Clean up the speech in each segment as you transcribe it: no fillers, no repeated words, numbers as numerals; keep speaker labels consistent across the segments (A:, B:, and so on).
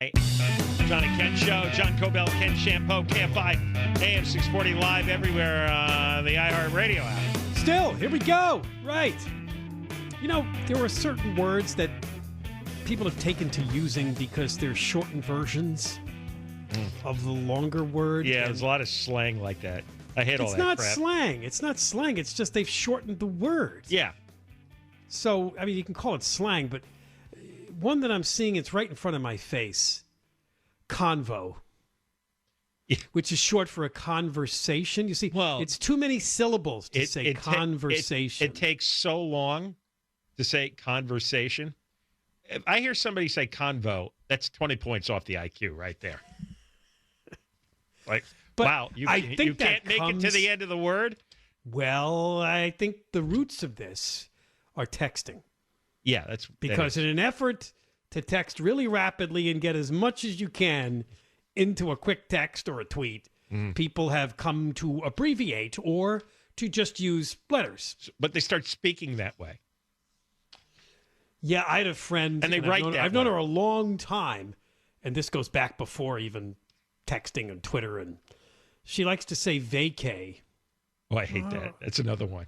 A: Hey, John and Ken Show. John Cobell, Ken Shampoo, KFI, AM 640 live everywhere on the iHeartRadio app.
B: Still, here we go. Right. You know, there are certain words that people have taken to using because they're shortened versions of the longer word.
A: Yeah, there's a lot of slang like that. I hate all that crap.
B: It's not slang. It's not slang. It's just they've shortened the word.
A: Yeah.
B: So, I mean, you can call it slang, but one that I'm seeing, it's right in front of my face. Convo. Yeah. Which is short for a conversation. You see, it's too many syllables to say conversation.
A: It takes so long to say conversation. If I hear somebody say convo, that's 20 points off the IQ right there. Like, wow, you can't make it to the end of the word?
B: Well, I think the roots of this are texting.
A: Yeah,
B: because in an effort to text really rapidly and get as much as you can into a quick text or a tweet, people have come to abbreviate or to just use letters.
A: But they start speaking that way.
B: Yeah, I had a friend,
A: and I've
B: known her a long time, and this goes back before even texting and Twitter, and she likes to say vacay.
A: Oh, I hate that. That's another one.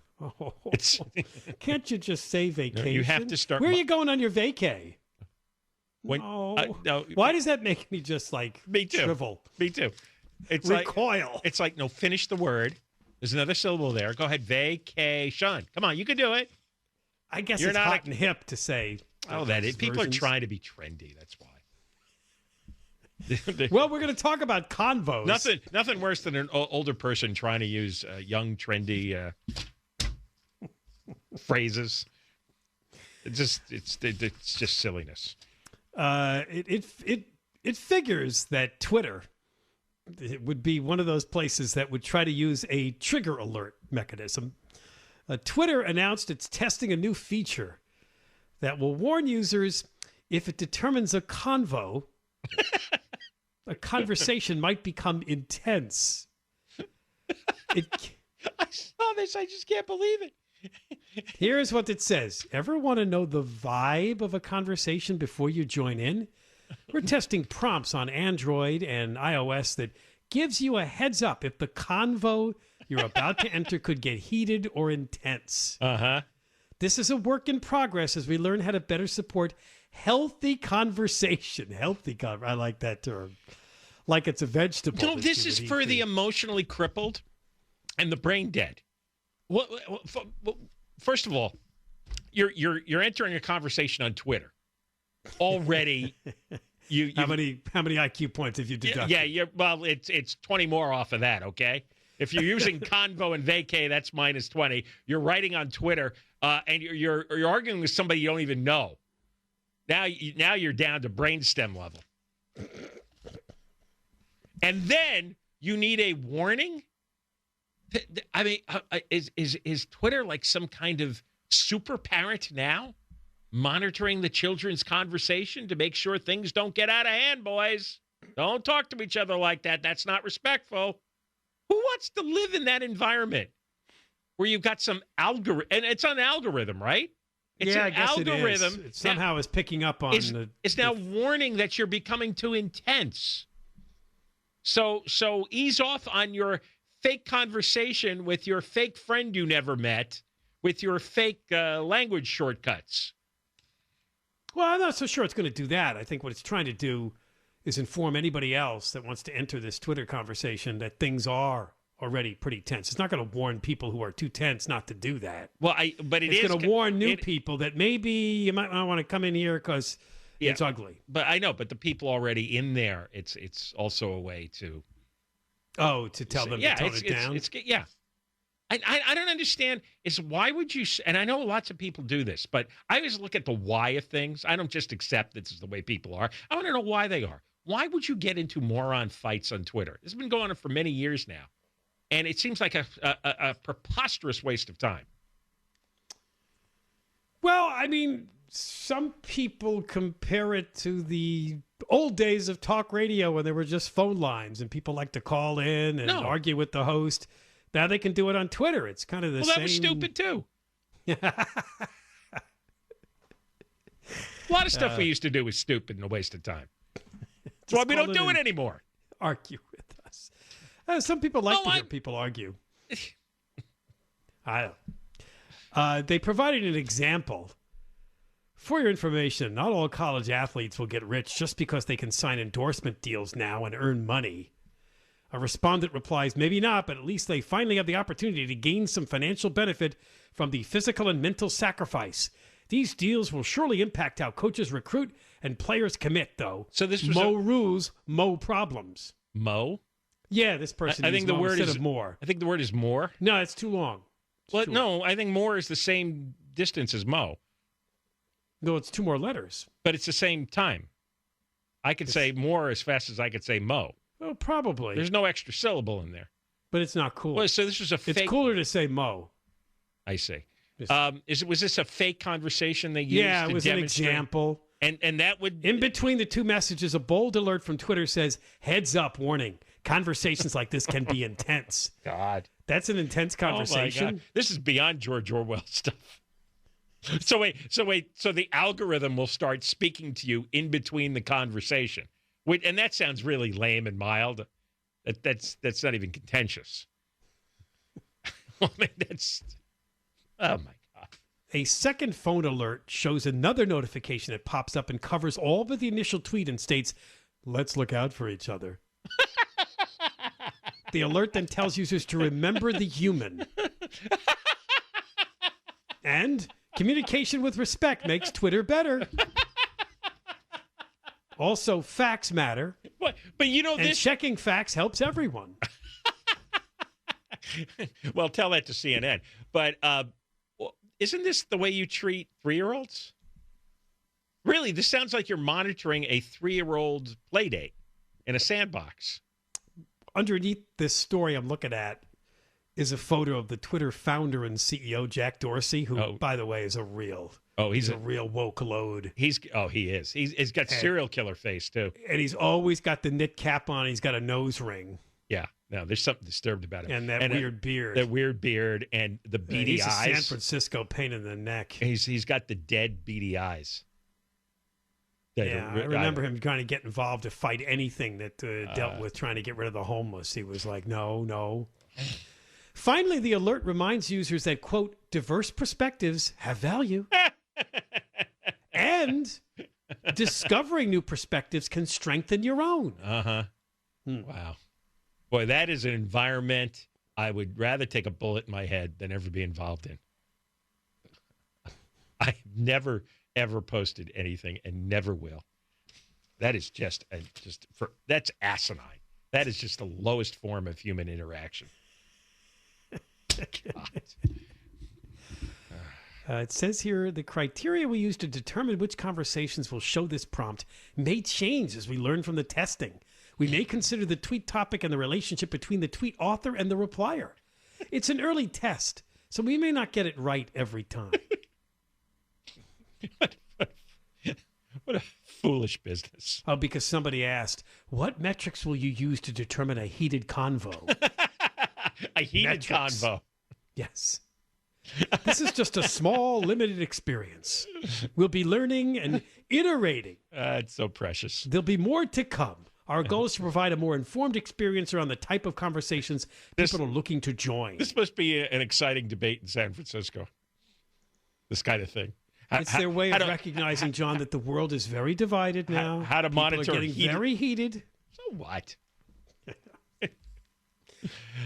B: Can't you just say vacation?
A: No, you have to start.
B: Where are you going on your vacay?
A: No.
B: Why does that make me just like shrivel?
A: Me too. It's
B: recoil.
A: No, finish the word. There's another syllable there. Go ahead. Vacation. Come on, you can do it.
B: I guess it's hot and hip to say.
A: People are trying to be trendy. That's why.
B: Well, we're going to talk about convos.
A: Nothing worse than an older person trying to use young, trendy phrases. It's just silliness.
B: It figures that Twitter would be one of those places that would try to use a trigger alert mechanism. Twitter announced it's testing a new feature that will warn users if it determines a conversation might become intense.
A: I saw this. I just can't believe it.
B: Here's what it says. Ever want to know the vibe of a conversation before you join in? We're testing prompts on Android and iOS that gives you a heads up if the convo you're about to enter could get heated or intense.
A: Uh-huh.
B: This is a work in progress as we learn how to better support healthy conversation. I like that term. Like it's a vegetable.
A: No, this is for the emotionally crippled and the brain dead. Well, first of all, you're entering a conversation on Twitter. Already,
B: how many IQ points have you deducted?
A: Yeah. It's 20 more off of that. Okay. If you're using convo and vacay, that's minus 20. You're writing on Twitter, and you're arguing with somebody you don't even know. Now you're down to brainstem level. And then you need a warning. I mean, is Twitter like some kind of super parent now, monitoring the children's conversation to make sure things don't get out of hand, boys? Don't talk to each other like that. That's not respectful. Who wants to live in that environment where you've got some algorithm, and it's an algorithm, right? It's
B: an
A: algorithm.
B: It somehow is picking up on
A: it's now warning that you're becoming too intense. So ease off on your fake conversation with your fake friend you never met, with your fake language shortcuts.
B: Well, I'm not so sure it's going to do that. I think what it's trying to do is inform anybody else that wants to enter this Twitter conversation that things are already pretty tense. It's not going to warn people who are too tense not to do that.
A: Well, it's
B: going to warn new people that maybe you might not want to come in here because it's ugly.
A: But I know, but the people already in there, it's also a way to
B: tell them to tone it down.
A: I don't understand why would you, and I know lots of people do this, but I always look at the why of things. I don't just accept this is the way people are. I want to know why they are. Why would you get into moron fights on Twitter? This has been going on for many years now, and it seems like a preposterous waste of time.
B: Well, I mean, some people compare it to the old days of talk radio when there were just phone lines and people like to call in and argue with the host. Now they can do it on Twitter. It's kind of the same.
A: Well, that was stupid, too. A lot of stuff we used to do was stupid and a waste of time. That's why we don't do it anymore.
B: Argue with us. Some people like to hear people argue. I don't. They provided an example. For your information, not all college athletes will get rich just because they can sign endorsement deals now and earn money. A respondent replies, maybe not, but at least they finally have the opportunity to gain some financial benefit from the physical and mental sacrifice. These deals will surely impact how coaches recruit and players commit, though.
A: So this was
B: Mo rules, mo problems.
A: Mo?
B: Yeah, this person
A: I think the word is
B: more.
A: I think the word is more.
B: No, it's too long.
A: No, I think more is the same distance as mo.
B: No, it's 2 more letters.
A: But it's the same time. I could say more as fast as I could say mo.
B: Well, probably.
A: There's no extra syllable in there.
B: But it's not cool.
A: Well, so this was a fake.
B: It's cooler to say mo.
A: I see. Was this a fake conversation they used?
B: Yeah, it was an
A: demonstrate?
B: example.
A: And that would...
B: In between the 2 messages, a bold alert from Twitter says, heads up, warning. Conversations like this can be intense.
A: God.
B: That's an intense conversation.
A: Oh my God. This is beyond George Orwell stuff. So the algorithm will start speaking to you in between the conversation. And that sounds really lame and mild. That's not even contentious. I mean, oh my God.
B: A second phone alert shows another notification that pops up and covers all but the initial tweet and states, let's look out for each other. The alert then tells users to remember the human. And communication with respect makes Twitter better. Also, facts matter.
A: But you know,
B: and checking facts helps everyone.
A: Well, tell that to CNN. But isn't this the way you treat 3-year-olds? Really, this sounds like you're monitoring a 3-year-old play date in a sandbox.
B: Underneath this story I'm looking at is a photo of the Twitter founder and CEO, Jack Dorsey, who, by the way, is a real... Oh, he's a real woke load.
A: He is. He's got serial killer face, too.
B: And he's always got the knit cap on. He's got a nose ring.
A: Yeah. No, there's something disturbed about him.
B: And that weird beard.
A: That weird beard and the beady
B: he's
A: eyes.
B: He's a San Francisco pain in the neck.
A: He's got the dead beady eyes.
B: Yeah, I remember him trying to get involved to fight anything that dealt with trying to get rid of the homeless. He was like, no. Finally, the alert reminds users that, quote, diverse perspectives have value. And discovering new perspectives can strengthen your own.
A: Uh-huh. Wow. Boy, that is an environment I would rather take a bullet in my head than ever be involved in. I've never, ever posted anything and never will. That is that's asinine. That is just the lowest form of human interaction.
B: It says here, the criteria we use to determine which conversations will show this prompt may change as we learn from the testing. We may consider the tweet topic and the relationship between the tweet author and the replier. It's an early test, so we may not get it right every time.
A: What a foolish business.
B: Oh, because somebody asked, what metrics will you use to determine a heated convo?
A: A heated convo.
B: Yes. This is just a small, limited experience. We'll be learning and iterating.
A: It's so precious.
B: There'll be more to come. Our goal is to provide a more informed experience around the type of conversations people are looking to join.
A: This must be an exciting debate in San Francisco. This kind of thing.
B: It's their way of recognizing, John, that the world is very divided now.
A: How to monitor
B: people are getting very heated.
A: So what?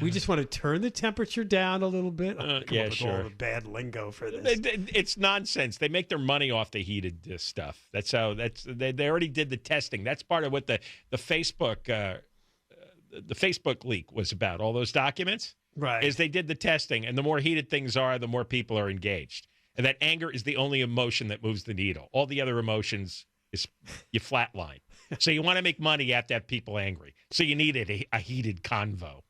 B: We just want to turn the temperature down a little bit.
A: Yeah, sure.
B: All the bad lingo for this.
A: It's nonsense. They make their money off the heated stuff. That's how. They already did the testing. That's part of what the Facebook leak was about. All those documents,
B: right?
A: Is they did the testing, and the more heated things are, the more people are engaged. And that anger is the only emotion that moves the needle. All the other emotions is you flatline. So you want to make money, you have to have people angry. So you need a heated convo.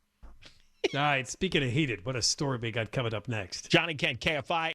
B: All right, speaking of heated, what a story we got coming up next.
A: John and Ken, KFI.